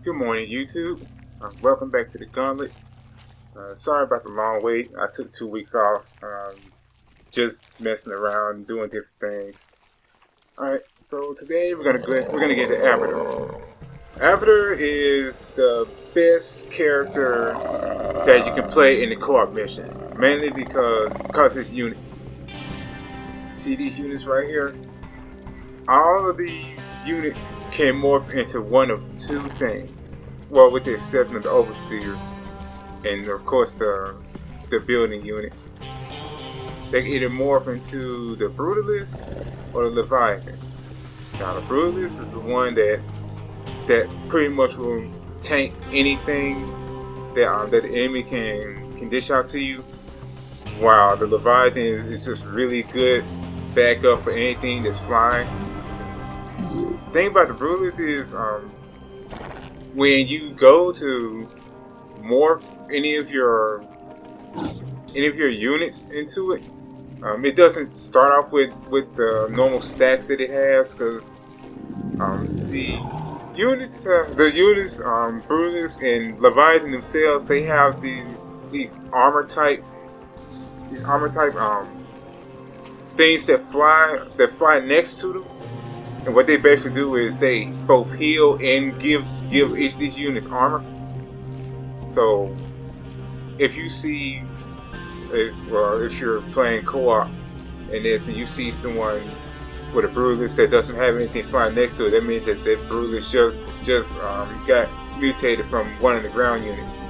Good morning, YouTube. Welcome back to the Gauntlet. Sorry about the long wait. I took 2 weeks off, just messing around, doing different things. All right, so today we're gonna get to Abathur. Abathur is the best character that you can play in the co-op missions, mainly because it's units. See these units right here? All of these units can morph into one of two things. Well, with the exception of the overseers and of course the building units. They can either morph into the brutalist or the Leviathan. Now the brutalist is the one that pretty much will tank anything that the enemy can dish out to you. While the Leviathan is just really good backup for anything that's flying. The thing about the brutalist is when you go to morph any of your units into it, it doesn't start off with the normal stacks that it has, because the units, Brutalist and Leviathan themselves, they have these armor type things that fly next to them. And what they basically do is they both heal and give each of these units armor. So if you see, if you're playing co-op and you see someone with a brutalist that doesn't have anything flying next to it, that means that brutalist just got mutated from one of the ground units.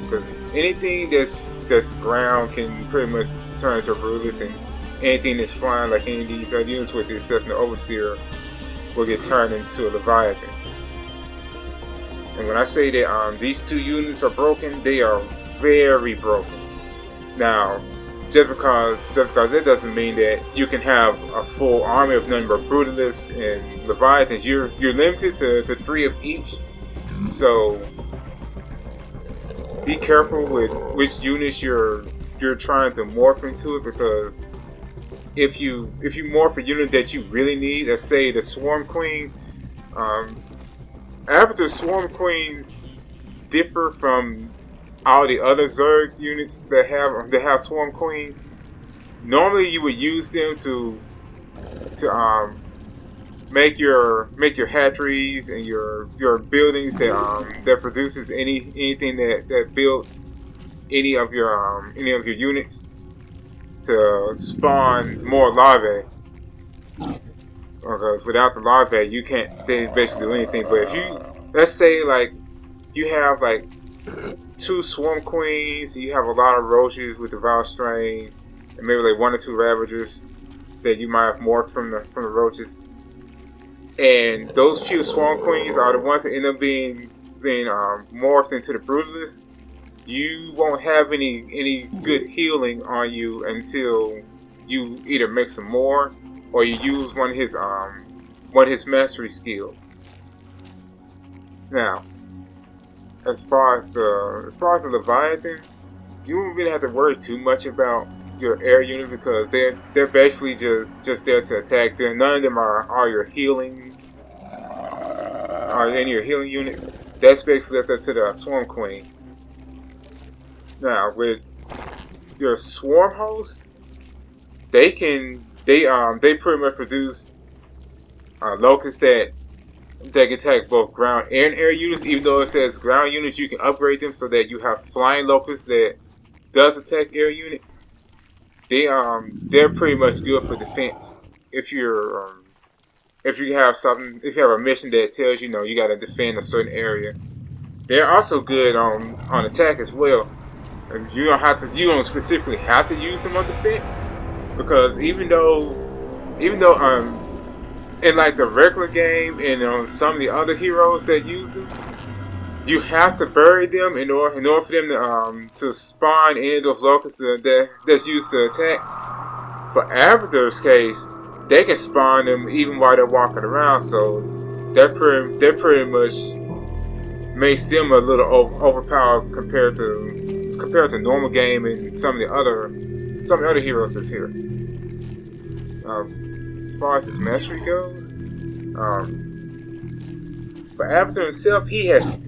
Because anything that's ground can pretty much turn into a brutalist, and anything that's flying, like any of these other units with the exception of the overseer, will get turned into a Leviathan. And when I say that these two units are broken, they are very broken. Now, just because that doesn't mean that you can have a full army of nothing but brutalists and Leviathans. You're limited to 3 of each. So be careful with which units you're trying to morph into it, because if you morph a unit that you really need, let's say the Swarm Queen, Abathur Swarm Queens differ from all the other Zerg units that have Swarm Queens. Normally, you would use them to make your hatcheries and your buildings that produces anything that builds any of your units, to spawn more larvae. Because without the larvae, you can't basically do anything. But if you, let's say, like, you have like 2 Swarm Queens, you have a lot of roaches with the Vile Strain, and maybe like 1 or 2 Ravagers that you might have morphed from the roaches. And those few Swarm Queens are the ones that end up being morphed into the Brutalist. You won't have any good healing on you until you either make some more or you use one of his mastery skills. Now, as far as the Leviathan, you don't really have to worry too much about your air units, because they're basically just there to attack. None of them are your healing, any of your healing units. That's basically left up to the Swarm Queen. Now, with your swarm hosts, they pretty much produce locusts that can attack both ground and air units. Even though it says ground units, you can upgrade them so that you have flying locusts that does attack air units. They're pretty much good for defense. If you have a mission that tells you got to defend a certain area, they're also good on attack as well. You don't specifically have to use them on defense, because even though in like the regular game and on some of the other heroes that use them, you have to bury them in order for them to spawn any of those locusts that's used to attack. For Abathur's case, they can spawn them even while they're walking around, so that pretty much makes them a little overpowered compared to normal game and some of the other heroes that's here. As far as his mastery goes, for Abathur himself, he has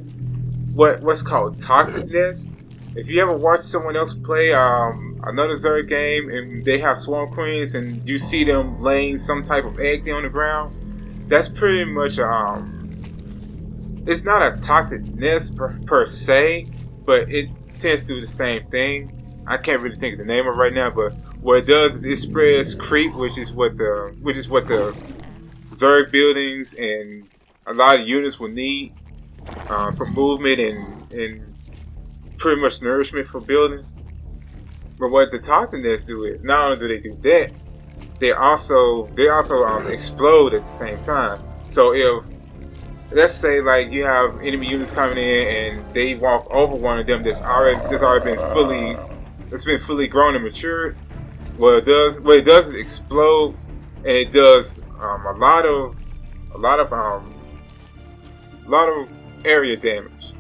what's called toxicness. If you ever watch someone else play another Zerg game and they have Swarm Queens and you see them laying some type of egg on the ground, that's pretty much it's not a toxicness per se, but it tends to do the same thing. I can't really think of the name of it right now, but what it does is it spreads creep, which is what the Zerg buildings and a lot of units will need for movement and pretty much nourishment for buildings. But what the toxicness do is not only do they do that, they also explode at the same time. So if let's say like you have enemy units coming in and they walk over one of them that's already been fully grown and matured, what it does is it explodes, and it does a lot of area damage.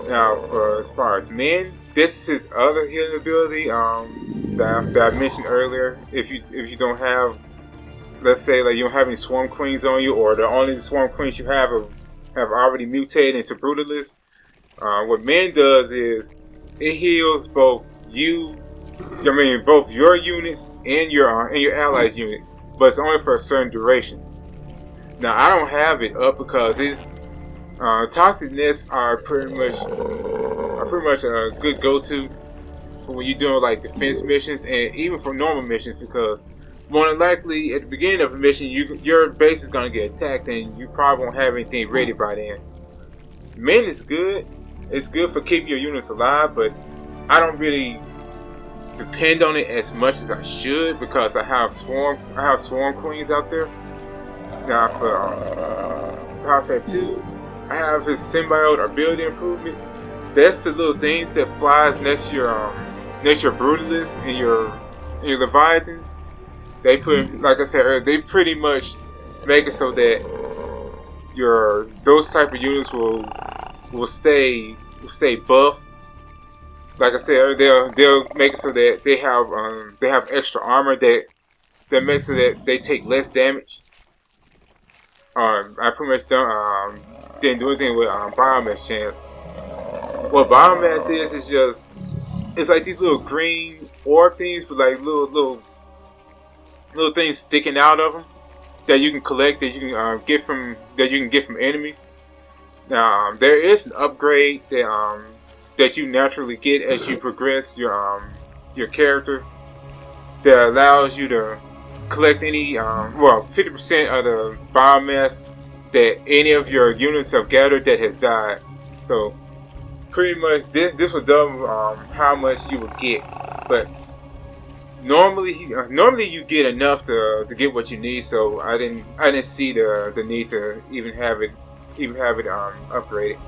Now, as far as men, this is his other healing ability that I mentioned earlier. If you don't have, let's say like you don't have any Swarm Queens on you, or the only Swarm Queens you have already mutated into Brutalists, what men does is it heals both both your units and your allies' units, but it's only for a certain duration. Now I don't have it up because it's toxicness are pretty much a good go-to for when you're doing like defense missions and even for normal missions, because more than likely at the beginning of a mission your base is gonna get attacked and you probably won't have anything ready by then. Men is good. It's good for keeping your units alive, but I don't really depend on it as much as I should because I have swarm queens out there. Now for Starcraft 2, I have his symbiote ability improvements. That's the little things that flies next to your brutalists and your leviathans. They put, like I said earlier, they pretty much make it so that those type of units will stay buffed. Like I said, they'll make it so that they have extra armor that makes it so that they take less damage. I pretty much didn't do anything with biomass chance. What biomass is just it's like these little green orb things with like little things sticking out of them that you can collect, that you can get from enemies. Now there is an upgrade that you naturally get as you progress your character that allows you to collect any 50% of the biomass that any of your units have gathered that has died. So pretty much this will double how much you would get, but normally you get enough to get what you need. So I didn't see the need to even have it upgraded.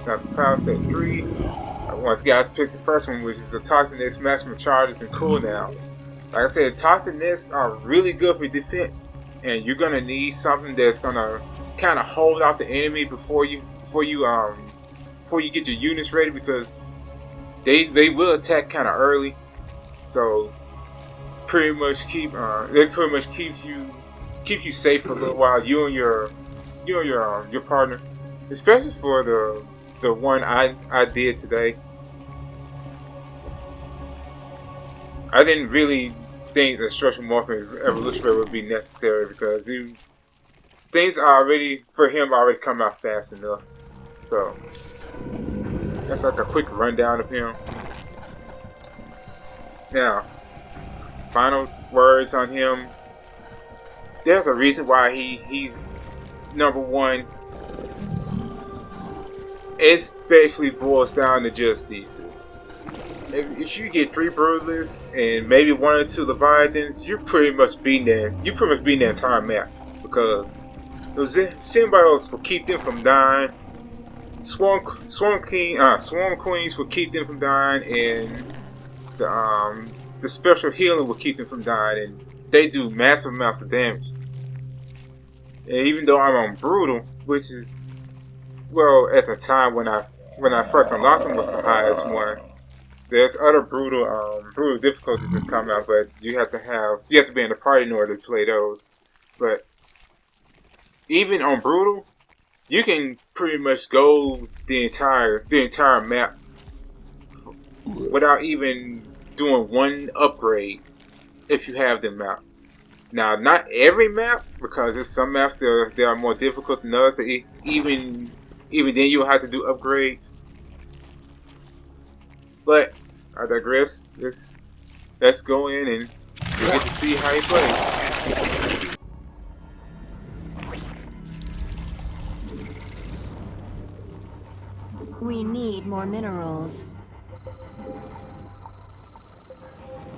Now for Power Set 3, once again I picked the first one, which is the Toxicness maximum charges and cooldowns. Like I said, Toxicness are really good for defense, and you're gonna need something that's gonna kind of hold out the enemy before you get your units ready, because they will attack kind of early. So pretty much keeps you safe for a little while, you and your partner, especially for the one I did today. I didn't really think the structural morphing evolutionary would be necessary because things are already come out fast enough. So that's like a quick rundown of him. Now, final words on him. There's a reason why he's number one. It basically boils down to just these. If you get 3 Brutalists and maybe 1 or 2 Leviathans, you're pretty much beating the entire map, because those symbiotes will keep them from dying. Swarm Queens will keep them from dying, and the special healing will keep them from dying, and they do massive amounts of damage. And even though I'm on Brutal, which is, well, at the time when I first unlocked them was the highest one. There's other brutal difficulties that come out, but you have to be in the party in order to play those. But even on brutal, you can pretty much go the entire map without even doing one upgrade if you have the map. Now, not every map, because there's some maps that are more difficult than others. That even then you'll have to do upgrades. But I digress. Let's go in and we'll get to see how he plays. We need more minerals.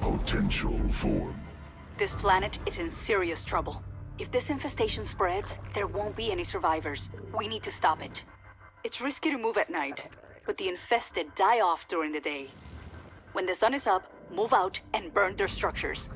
Potential form. This planet is in serious trouble. If this infestation spreads, there won't be any survivors. We need to stop it. It's risky to move at night, but the infested die off during the day. When the sun is up, move out and burn their structures.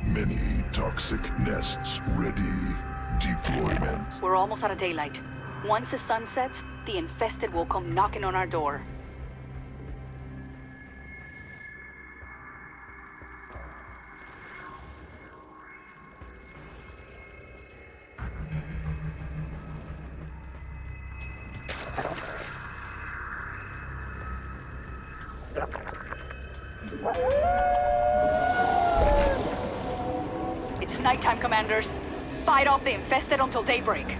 Many toxic nests ready. Deployment. We're almost out of daylight. Once the sun sets, the infested will come knocking on our door. It's nighttime, Commanders. Fight off the infested until daybreak.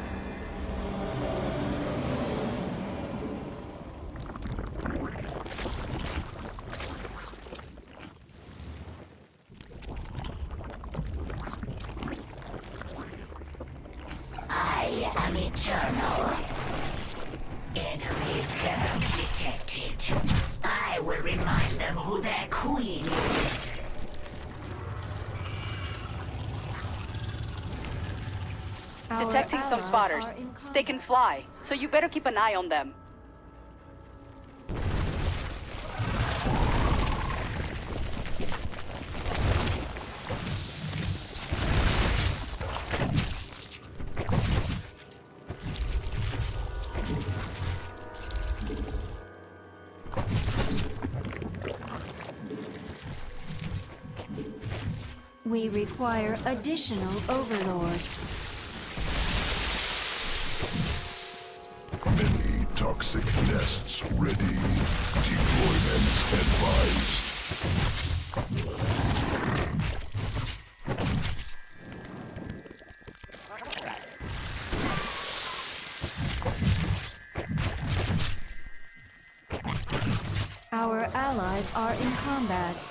I am eternal. Enemy serum detected. I will remind them who their queen is. Detecting some spotters. They can fly, so you better keep an eye on them. We require additional overlords. Many toxic nests ready. Deployment advised. Our allies are in combat.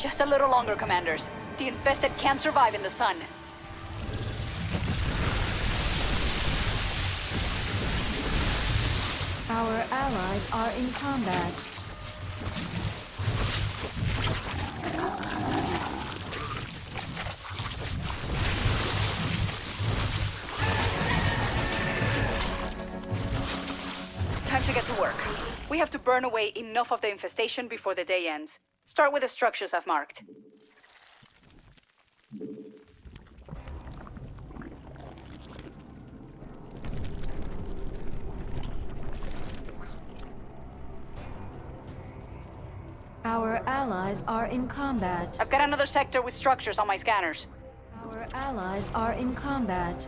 Just a little longer, Commanders. The infested can't survive in the sun. Our allies are in combat. Time to get to work. We have to burn away enough of the infestation before the day ends. Start with the structures I've marked. Our allies are in combat. I've got another sector with structures on my scanners. Our allies are in combat.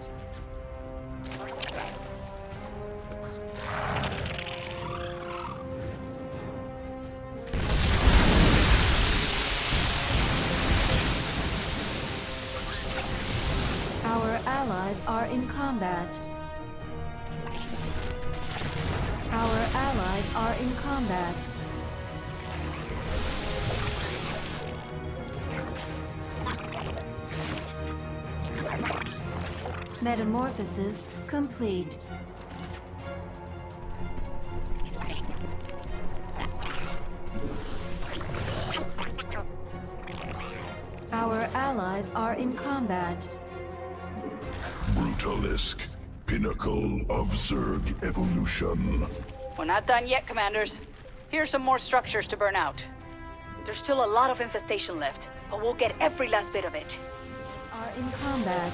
Our allies are in combat. Our allies are in combat. Metamorphosis complete. Our allies are in combat. Brutalisk, pinnacle of Zerg evolution. We're not done yet, Commanders. Here's some more structures to burn out. There's still a lot of infestation left, but we'll get every last bit of it. Are in combat.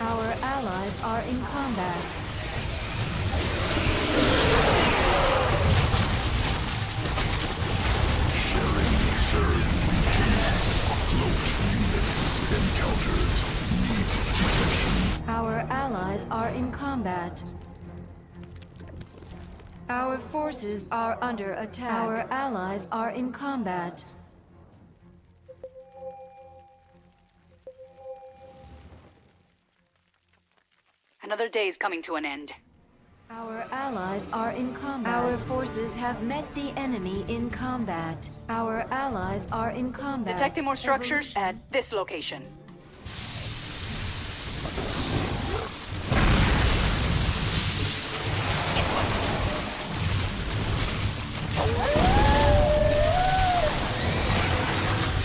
Our allies are in combat. Sharing Zerg cloaked units encountered. Need detection. Our allies are in combat. Our forces are under attack. Our allies are in combat. Another day's coming to an end. Our allies are in combat. Our forces have met the enemy in combat. Our allies are in combat. Detecting more structures at this location.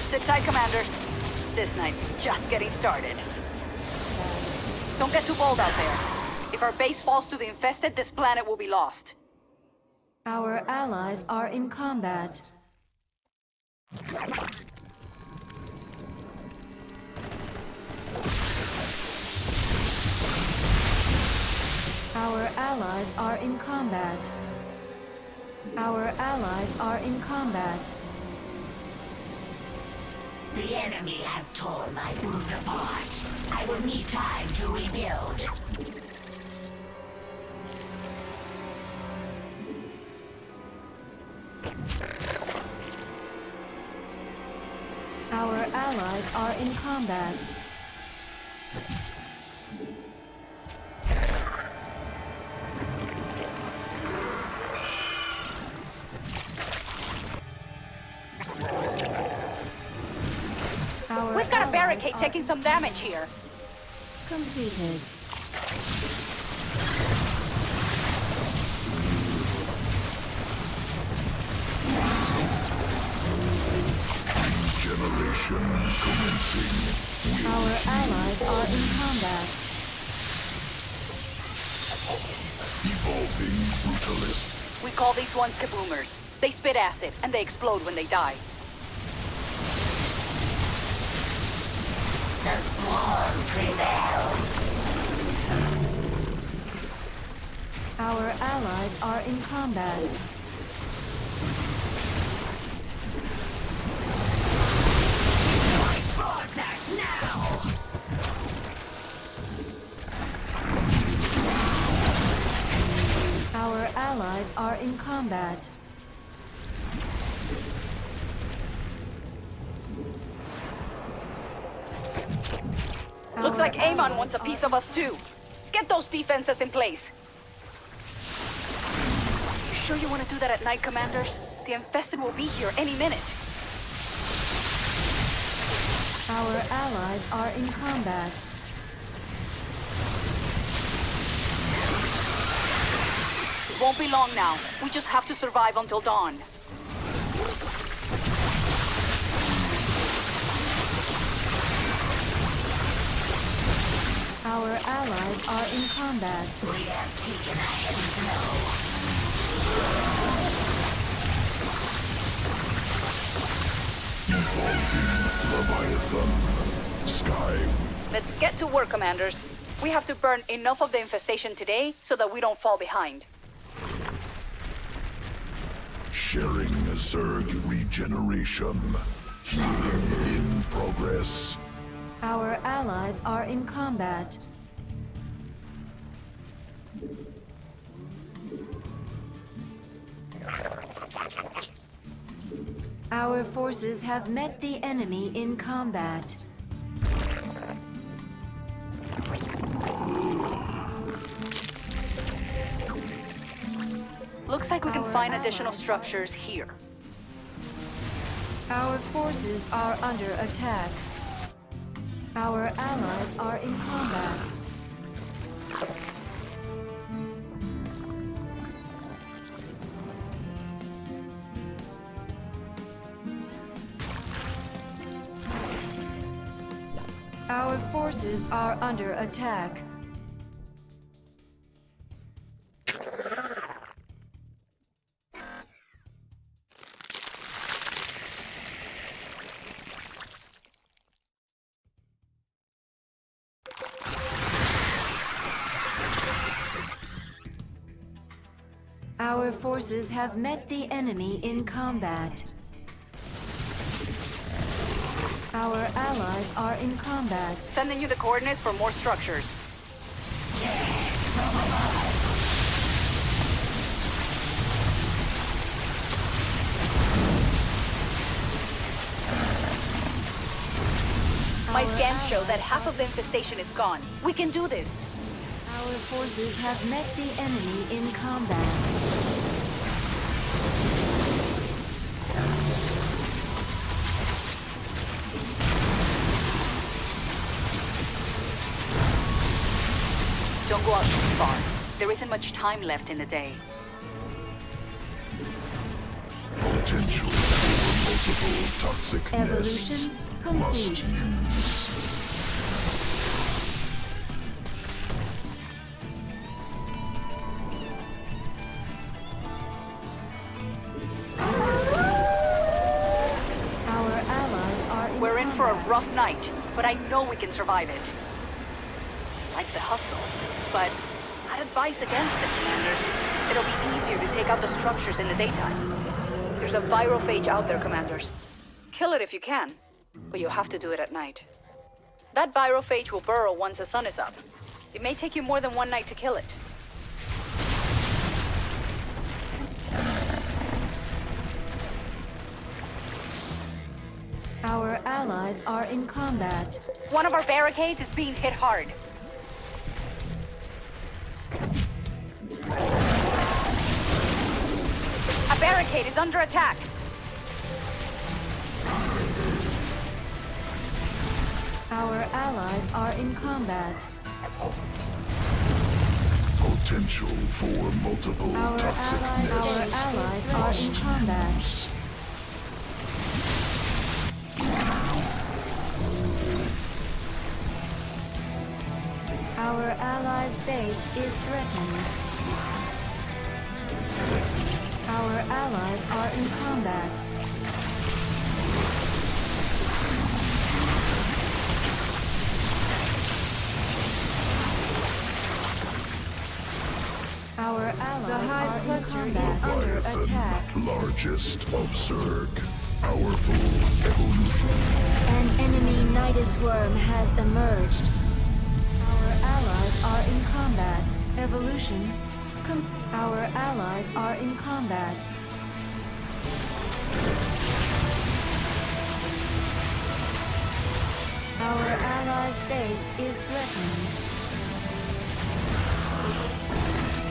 Sit tight, Commanders. This night's just getting started. Don't get too bold out there. If our base falls to the infested, this planet will be lost. Our allies are in combat. Our allies are in combat. Our allies are in combat. The enemy has torn my brood apart. I will need time to rebuild. Our allies are in combat. We've got a barricade taking some damage here. Completed. Generation commencing. Our allies are in combat. Evolving brutalist. We call these ones kaboomers. They spit acid, and they explode when they die. The swarm prevails. Our allies are in combat. Vortex now! Our allies are in combat. Looks Our like Amon allies wants a piece are- of us too. Get those defenses in place. sure you want to do that at night, Commanders? The infested will be here any minute. Our allies are in combat. It won't be long now. We just have to survive until dawn. Our allies are in combat. We have taken a heavy blow. Leviathan. Sky. Let's get to work, Commanders. We have to burn enough of the infestation today so that we don't fall behind. Sharing Zerg regeneration. Healing in progress. Our allies are in combat. Our forces have met the enemy in combat. Looks like we can Our find additional allies structures here. Our forces are under attack. Our allies are in combat. Our forces are under attack. Our forces have met the enemy in combat. Our allies are in combat. Sending you the coordinates for more structures. My scans show that half of the infestation is gone. We can do this. Our forces have met the enemy in combat. Don't go out too far. There isn't much time left in the day. Potential for multiple toxic Evolution nests. complete. Must use. Our allies are in We're in for a combat. rough night, but I know we can survive it. Like the hustle, but I'd advise against it, Commanders. It'll be easier to take out the structures in the daytime. There's a virophage out there, Commanders. Kill it if you can, but you'll have to do it at night. That virophage will burrow once the sun is up. It may take you more than one night to kill it. Our allies are in combat. One of our barricades is being hit hard. A barricade is under attack. Our allies are in combat. Potential for multiple Our toxic nests. allies are in combat. Our allies' base is threatened. Our allies are in combat. Our allies are in combat. Under Leviathan, attack. largest of Zerg. Powerful evolution. An enemy Nidus worm has emerged. Our allies are in combat. Evolution. Our allies are in combat. Our allies' base is threatened.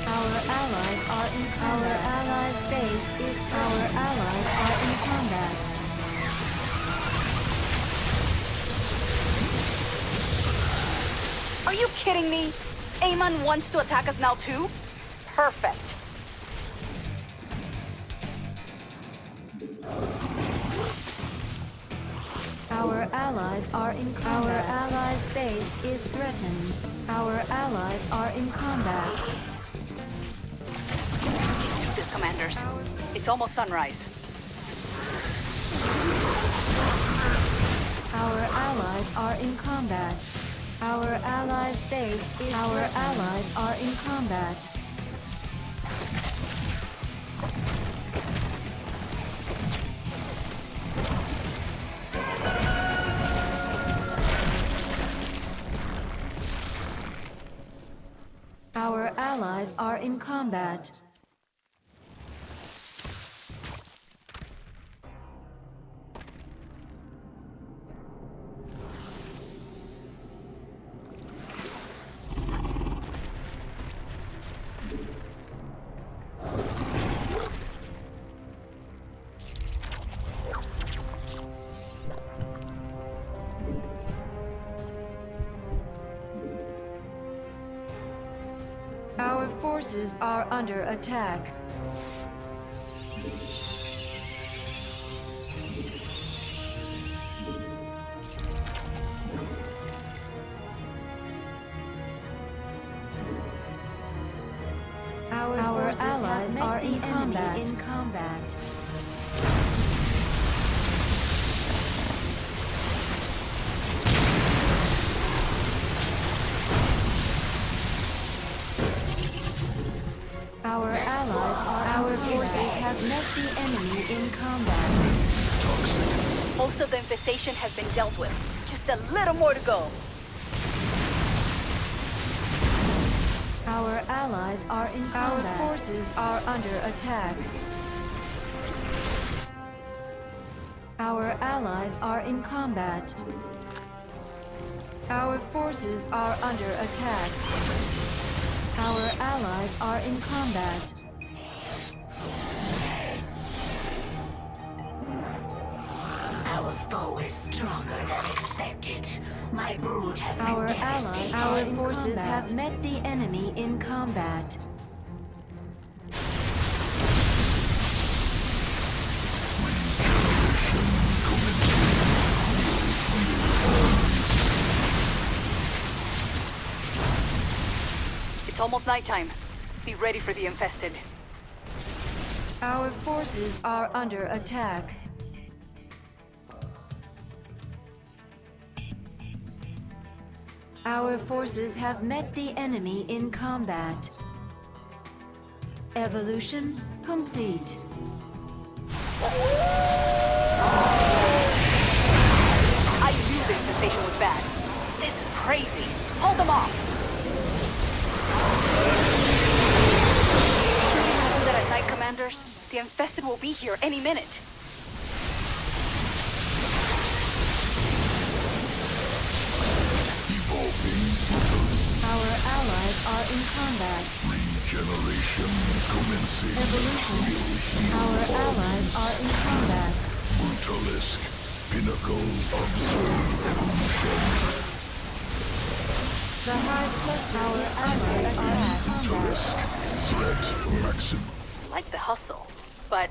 Our allies base is our allies are in combat. Are you kidding me? Amon wants to attack us now too? Perfect. Our allies are in combat. Our allies' base is threatened. Our allies are in combat. Let's do this, commanders. It's almost sunrise. Our allies are in combat. Our allies' base is Our allies are in combat. Our allies are in combat. Our forces are under attack. Our allies are in combat. Our forces have met the enemy in combat. Most of the infestation has been dealt with. Just a little more to go. Our allies are in combat. Our forces are under attack. Our allies are in combat. Our forces are under attack. Our allies are in combat. Our foe is stronger than expected. My brood has been devastated. Our forces have met the enemy in combat. It's almost nighttime. Be ready for the infested. Our forces are under attack. Our forces have met the enemy in combat. Evolution complete. I knew the infestation was bad. This is crazy. Hold them off. Sure you want to do that at night, commanders? The infested will be here any minute. Our allies are in combat. Regeneration commencing. Evolution. Our allies are in combat. Brutalisk. Pinnacle of Zerg evolution. The Hive Plus our allies are in combat. Brutalisk. Threat maximum. Like the hustle, but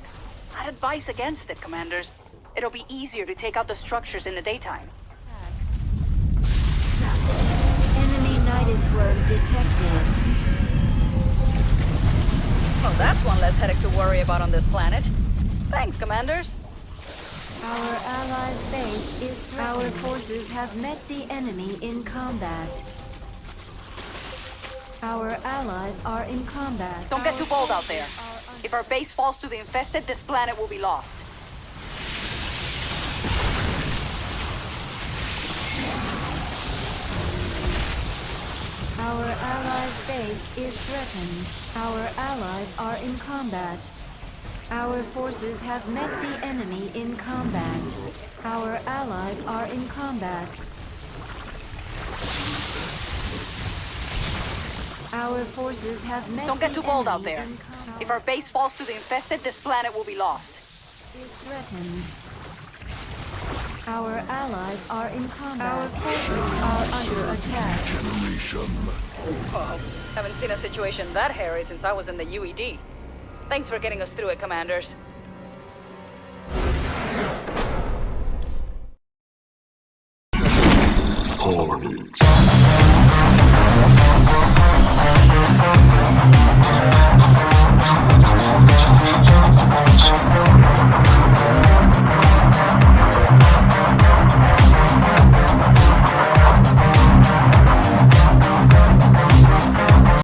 I'd advise against it, commanders. It'll be easier to take out the structures in the daytime. Enemy Nidus worm detected. Well, that's one less headache to worry about on this planet. Thanks, commanders. Our allies' base is threatened. Our forces have met the enemy in combat. Our allies are in combat. Don't get too bold out there. If our base falls to the infested, this planet will be lost. Our allies' base is threatened. Our allies are in combat. Our forces have met the enemy in combat. Our allies are in combat. Our forces have met Don't get the too bold out enemy there. in combat. If our base falls to the infested, this planet will be lost. Is threatened. Our allies are in combat. Our forces are under attack. Generation. Whoa, haven't seen a situation that hairy since I was in the UED. Thanks for getting us through it, Commanders.